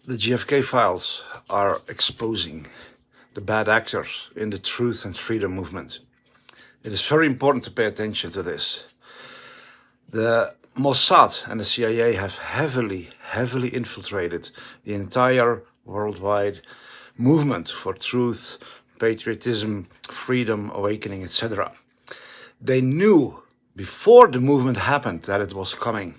The JFK files are exposing the bad actors in the truth and freedom movement. It is very important to pay attention to this. The Mossad and the CIA have heavily infiltrated the entire worldwide movement for truth, patriotism, freedom, awakening, etc. They knew before the movement happened that it was coming.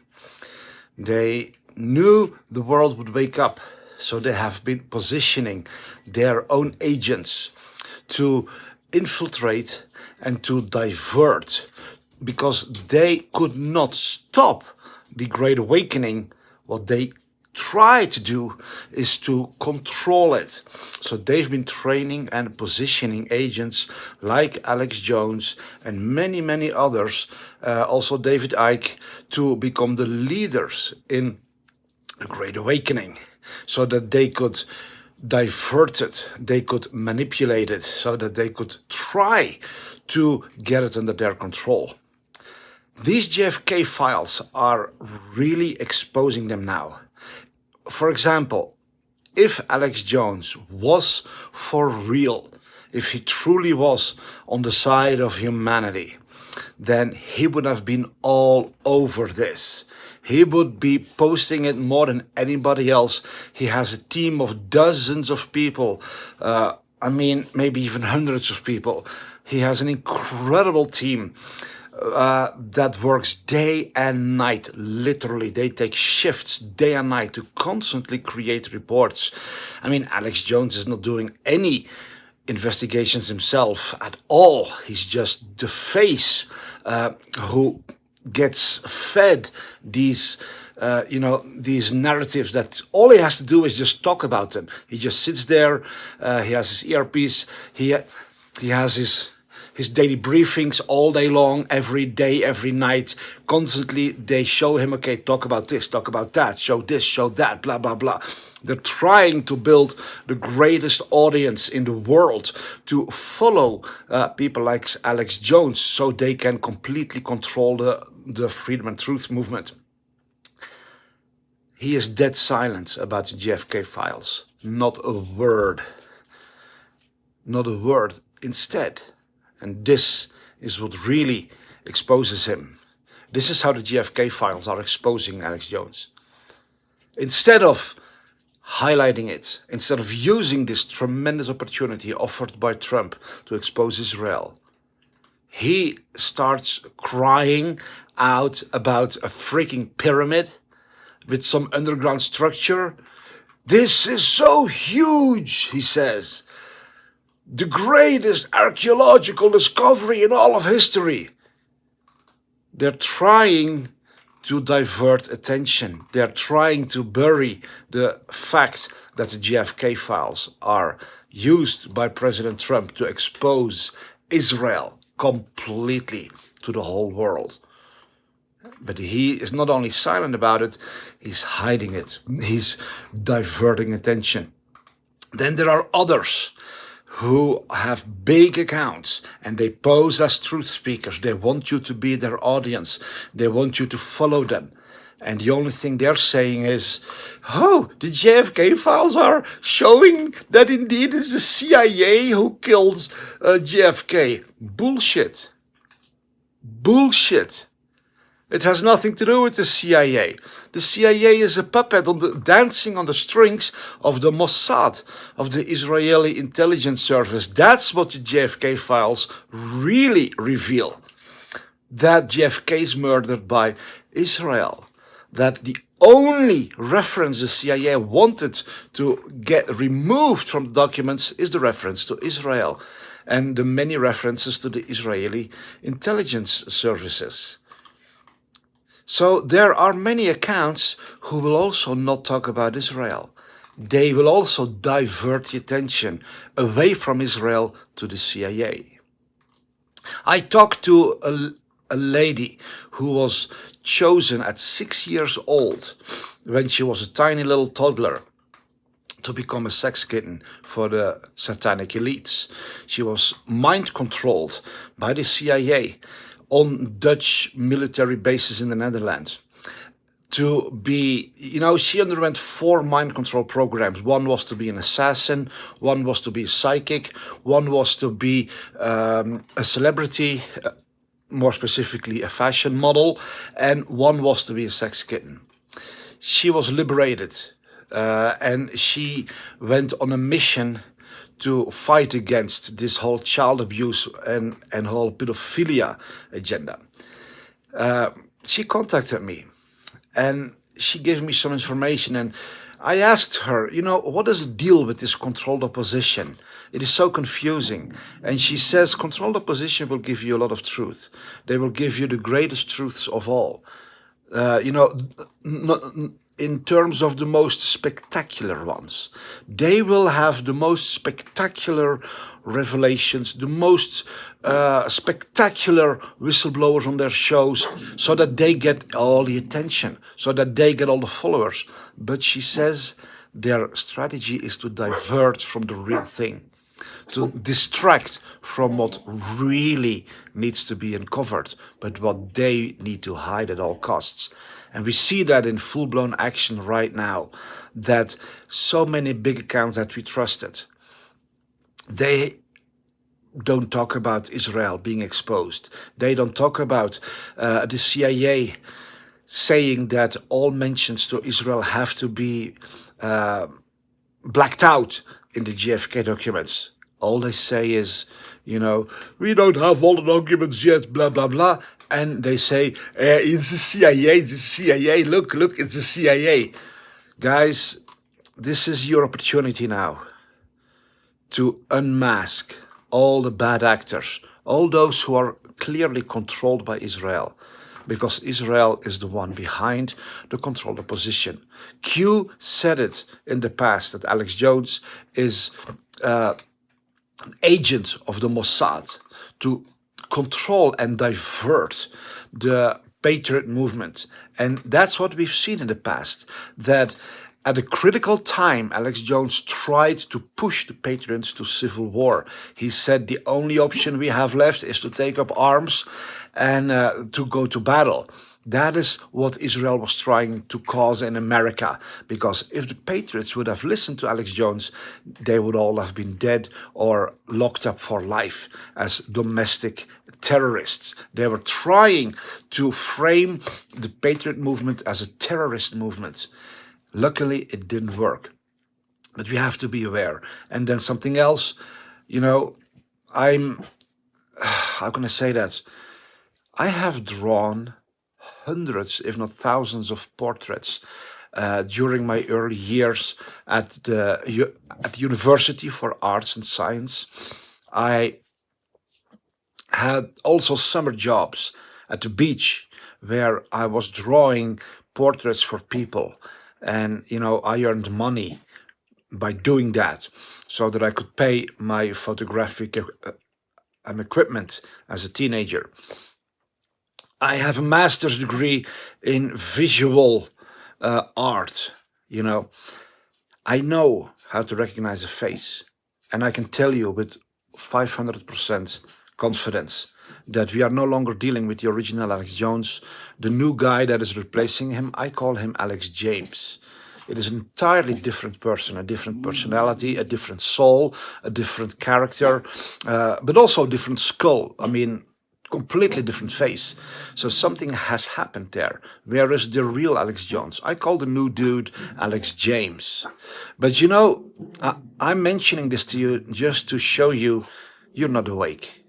They knew the world would wake up, so they have been positioning their own agents to infiltrate and to divert, because they could not stop the Great Awakening. What they try to do is to control it. So they've been training and positioning agents like Alex Jones and many others, also David Icke, to become the leaders in the Great Awakening, so that they could divert it, they could manipulate it, so that they could try to get it under their control. These JFK files are really exposing them now. For example, if Alex Jones was for real, if he truly was on the side of humanity, then he would have been all over this. He would be posting it more than anybody else. He has a team of dozens of people, maybe even hundreds of people. He has an incredible team that works day and night. Literally, they take shifts day and night to constantly create reports. Alex Jones is not doing any investigations himself at all. He's just the face who gets fed these these narratives that all he has to do is just talk about them. He just sits there, he has his earpiece, he has his daily briefings all day long, every day, every night. Constantly they show him, okay, talk about this, talk about that, show this, show that, blah, blah, blah. They're trying to build the greatest audience in the world to follow people like Alex Jones, so they can completely control the freedom and truth movement. He is dead silent about the JFK files. Not a word. Not a word. Instead, and this is what really exposes him. This is how the JFK files are exposing Alex Jones. Instead of highlighting it, instead of using this tremendous opportunity offered by Trump to expose Israel, he starts crying out about a freaking pyramid with some underground structure. This is so huge, he says. The greatest archaeological discovery in all of history. They're trying to divert attention. They're trying to bury the fact that the JFK files are used by President Trump to expose Israel completely to the whole world. But he is not only silent about it, he's hiding it. He's diverting attention. Then there are others who have big accounts and they pose as truth speakers. They want you to be their audience. They want you to follow them. And the only thing they're saying is, oh, the JFK files are showing that indeed it's the CIA who killed JFK. Bullshit. Bullshit. It has nothing to do with the CIA. The CIA is a puppet dancing on the strings of the Mossad, of the Israeli intelligence service. That's what the JFK files really reveal. That JFK is murdered by Israel. That the only reference the CIA wanted to get removed from the documents is the reference to Israel and the many references to the Israeli intelligence services. So there are many accounts who will also not talk about Israel. They will also divert the attention away from Israel to the CIA. I talked to a lady who was chosen at 6 years old, when she was a tiny little toddler, to become a sex kitten for the satanic elites. She was mind controlled by the CIA on Dutch military bases in the Netherlands. to be, she underwent 4 mind control programs. One was to be an assassin, one was to be a psychic, one was to be a celebrity, more specifically a fashion model, and one was to be a sex kitten. She was liberated, and she went on a mission to fight against this whole child abuse and whole pedophilia agenda. She contacted me and she gave me some information, and I asked her, what is the deal with this controlled opposition? It is so confusing. And she says, controlled opposition will give you a lot of truth. They will give you the greatest truths of all. In terms of the most spectacular ones. They will have the most spectacular revelations, the most spectacular whistleblowers on their shows, so that they get all the attention, so that they get all the followers. But she says their strategy is to divert from the real thing, to distract from what really needs to be uncovered, but what they need to hide at all costs. And we see that in full-blown action right now, that so many big accounts that we trusted, they don't talk about Israel being exposed. They don't talk about the CIA saying that all mentions to Israel have to be blacked out in the JFK documents. All they say is, we don't have all the documents yet, blah, blah, blah. And they say, it's the CIA, it's the CIA, look, it's the CIA. Guys, this is your opportunity now to unmask all the bad actors, all those who are clearly controlled by Israel, because Israel is the one behind the controlled opposition. Q said it in the past, that Alex Jones is an agent of the Mossad to control and divert the Patriot movement. And that's what we've seen in the past, that at a critical time, Alex Jones tried to push the Patriots to civil war. He said the only option we have left is to take up arms and to go to battle. That is what Israel was trying to cause in America, because if the Patriots would have listened to Alex Jones, they would all have been dead or locked up for life as domestic terrorists. They were trying to frame the Patriot movement as a terrorist movement. Luckily, it didn't work. But we have to be aware. And then something else, how can I say that? I have drawn hundreds, if not thousands, of portraits during my early years at the University for Arts and Science. I had also summer jobs at the beach where I was drawing portraits for people. And, I earned money by doing that so that I could pay my photographic equipment as a teenager. I have a master's degree in visual art. I know how to recognize a face, and I can tell you with 500% confidence that we are no longer dealing with the original Alex Jones. The new guy that is replacing him, I call him Alex James. It is an entirely different person, a different personality, a different soul, a different character, but also a different skull. Completely different face. So something has happened there. Where is the real Alex Jones? I call the new dude Alex James. But I'm mentioning this to you just to show you you're not awake.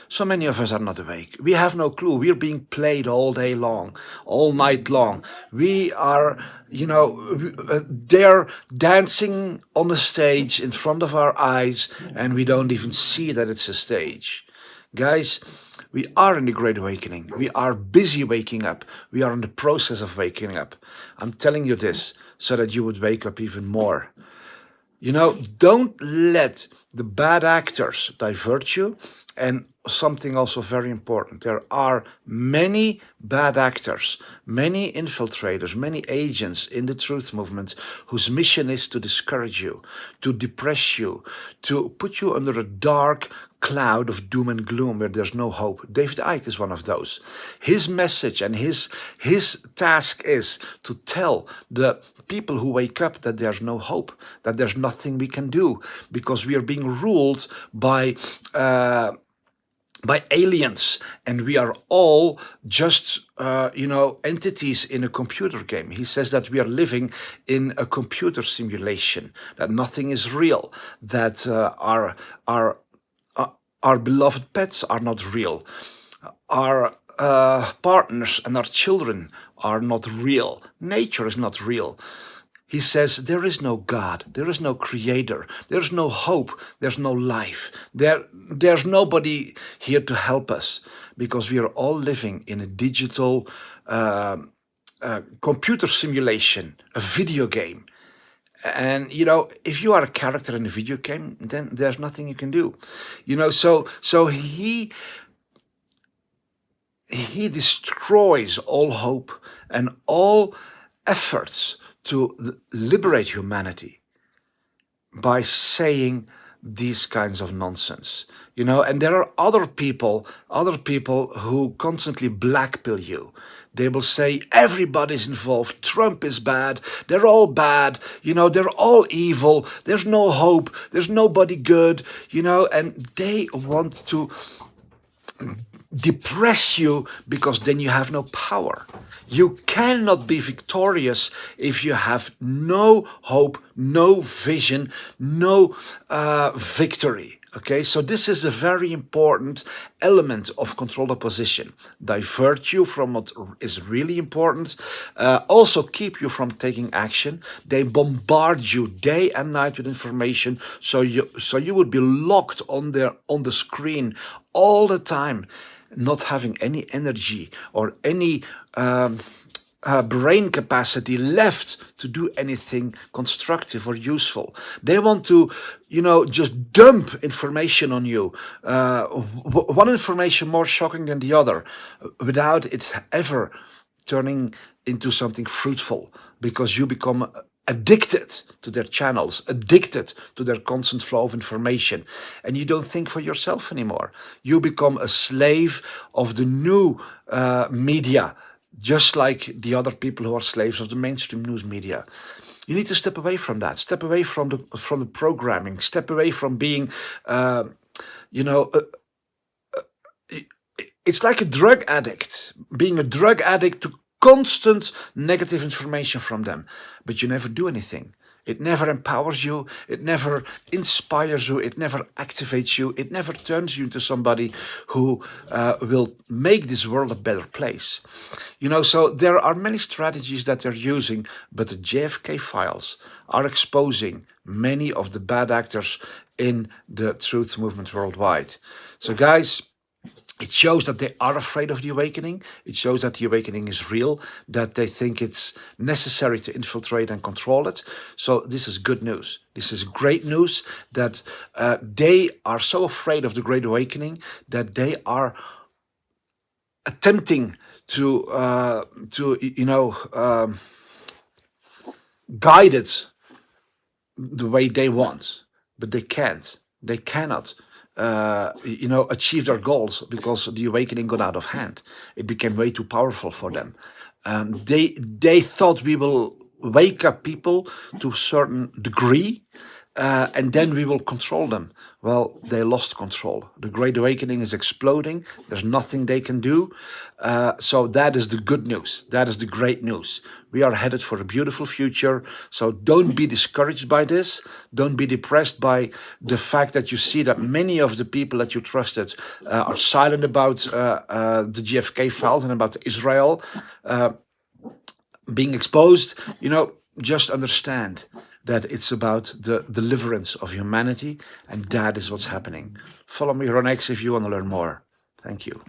So many of us are not awake. We have no clue. We're being played all day long, all night long. We are, they're dancing on the stage in front of our eyes, and we don't even see that it's a stage. Guys, we are in the Great Awakening. We are busy waking up. We are in the process of waking up. I'm telling you this so that you would wake up even more. Don't let the bad actors divert you. And something also very important, there are many bad actors, many infiltrators, many agents in the truth movement whose mission is to discourage you, to depress you, to put you under a dark cloud of doom and gloom where there's no hope. David Icke is one of those. His message and his task is to tell the people who wake up that there's no hope, that there's nothing we can do, because we are being ruled by aliens, and we are all just entities in a computer game. He says that we are living in a computer simulation, that nothing is real, that our beloved pets are not real, our partners and our children are not real, nature is not real. He says there is no God, there is no creator, there's no hope, there's no life. There's nobody here to help us, because we are all living in a digital computer simulation, a video game. And, if you are a character in a video game, then there's nothing you can do. So he destroys all hope and all efforts to liberate humanity by saying these kinds of nonsense, and there are other people who constantly blackmail you. They will say everybody's involved, Trump is bad, they're all bad, they're all evil, there's no hope, there's nobody good, and they want to depress you, because then you have no power. You cannot be victorious if you have no hope, no vision, no victory. Okay, so this is a very important element of controlled opposition. Divert you from what is really important. Also keep you from taking action. They bombard you day and night with information, so you would be locked on the screen all the time, not having any energy or any brain capacity left to do anything constructive or useful. They want to, just dump information on you, one information more shocking than the other, without it ever turning into something fruitful, because you become addicted to their channels, addicted to their constant flow of information, and you don't think for yourself anymore. You become a slave of the new media, just like the other people who are slaves of the mainstream news media. You need to step away from that. Step away from the programming. Step away from being, it's like a drug addict. Being a drug addict to constant negative information from them, but you never do anything. It never empowers you, it never inspires you, it never activates you, it never turns you into somebody who will make this world a better place. So there are many strategies that they're using, but the JFK files are exposing many of the bad actors in the truth movement worldwide. So guys, it shows that they are afraid of the awakening. It shows that the awakening is real, that they think it's necessary to infiltrate and control it. So this is good news. This is great news that they are so afraid of the Great Awakening that they are attempting to guide it the way they want, but they can't. They cannot. Achieve their goals, because the awakening got out of hand. It became way too powerful for them. They thought we will wake up people to a certain degree, and then we will control them. Well, they lost control. The Great Awakening is exploding. There's nothing they can do. So that is the good news. That is the great news. We are headed for a beautiful future. So don't be discouraged by this. Don't be depressed by the fact that you see that many of the people that you trusted are silent about the JFK files and about Israel being exposed. Just understand that it's about the deliverance of humanity, and that is what's happening. Follow me here on X if you want to learn more. Thank you.